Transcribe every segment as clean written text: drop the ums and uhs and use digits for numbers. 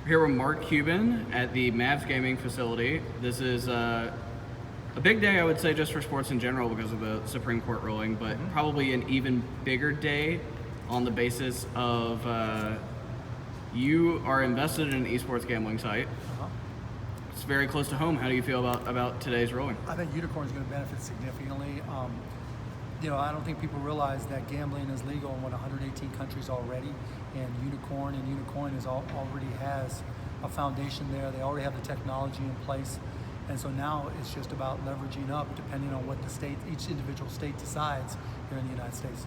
We're here with Mark Cuban at the Mavs gaming facility. This is a big day, I would say, just for sports in general because of the Supreme Court ruling, but probably an even bigger day on the basis of you are invested in an esports gambling site. It's very close to home. How do you feel about today's ruling? I think Unicorn's going to benefit significantly. I don't think people realize that gambling is legal in 118 countries already, and Unicorn already has a foundation there. They already have the technology in place, and so now it's just about leveraging up depending on what each individual state decides here in the United States.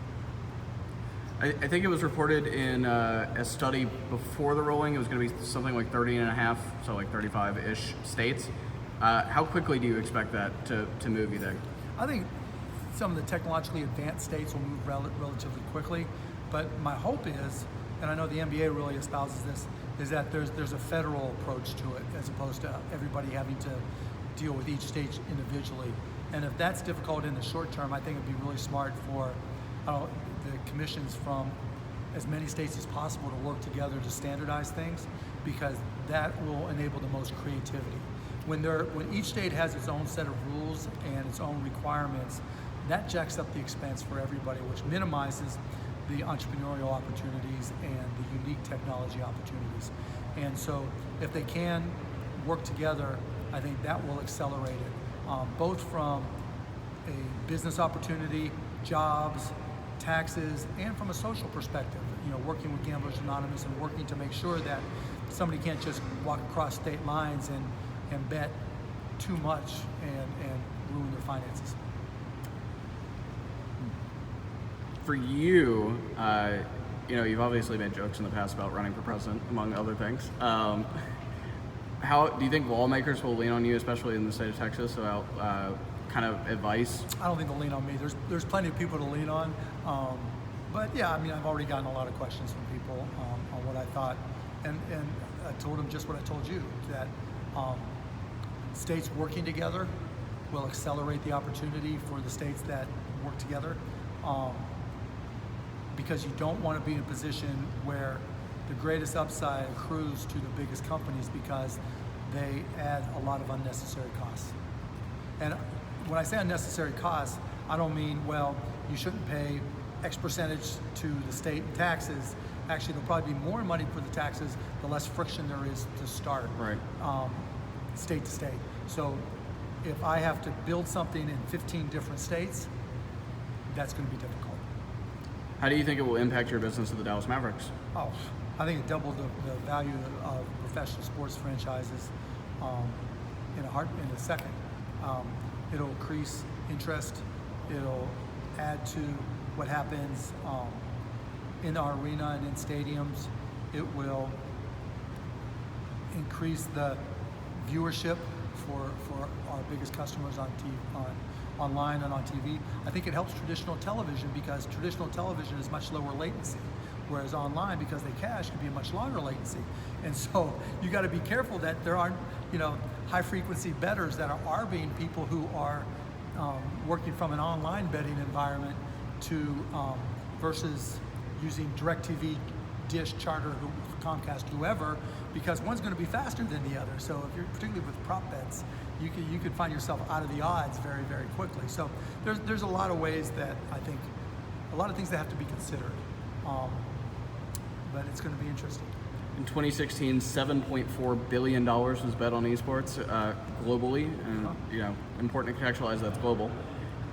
I think it was reported in a study before the ruling. It was going to be something like 30 and a half, so like 35-ish states. How quickly do you expect that to move, you think? I think some of the technologically advanced states will move relatively quickly, but my hope is, and I know the NBA really espouses this, is that there's a federal approach to it as opposed to everybody having to deal with each state individually. And if that's difficult in the short term, I think it'd be really smart for the commissions from as many states as possible to work together to standardize things, because that will enable the most creativity. When each state has its own set of rules and its own requirements, that jacks up the expense for everybody, which minimizes the entrepreneurial opportunities and the unique technology opportunities. And so if they can work together, I think that will accelerate it, both from a business opportunity, jobs, taxes, and from a social perspective. Working with Gamblers Anonymous and working to make sure that somebody can't just walk across state lines and bet too much and ruin their finances. For you, you've obviously made jokes in the past about running for president, among other things. How do you think lawmakers will lean on you, especially in the state of Texas, about kind of advice? I don't think they'll lean on me. There's plenty of people to lean on, but yeah, I've already gotten a lot of questions from people on what I thought, and I told them just what I told you, that states working together will accelerate the opportunity for the states that work together. Because you don't want to be in a position where the greatest upside accrues to the biggest companies because they add a lot of unnecessary costs. And when I say unnecessary costs, I don't mean, well, you shouldn't pay X percentage to the state in taxes. Actually, there'll probably be more money for the taxes the less friction there is to start, right, state to state. So if I have to build something in 15 different states, that's going to be difficult. How do you think it will impact your business at the Dallas Mavericks? Oh, I think it doubled the value of professional sports franchises in a second. It'll increase interest. It'll add to what happens in our arena and in stadiums. It will increase the viewership for our biggest customers on TV, online and on TV. I think it helps traditional television because traditional television is much lower latency, whereas online, because they cache, can be a much longer latency. And so you got to be careful that there aren't, high frequency bettors that are being people who are working from an online betting environment to versus using DirecTV, Dish, Charter, Comcast, whoever, because one's going to be faster than the other. So if you're particularly with prop bets, you could find yourself out of the odds very, very quickly. So there's a lot of ways that I think, a lot of things that have to be considered, but it's going to be interesting. In 2016, $7.4 billion was bet on esports globally, and important to contextualize that's global.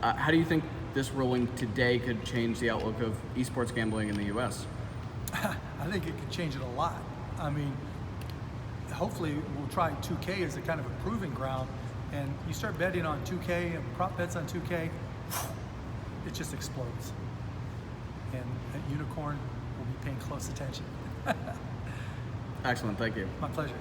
How do you think this ruling today could change the outlook of esports gambling in the U.S.? I think it could change it a lot. Hopefully we'll try 2K as a kind of a proving ground, and you start betting on 2K and prop bets on 2K, it just explodes. And at Unicorn, we'll be paying close attention. Excellent, thank you. My pleasure.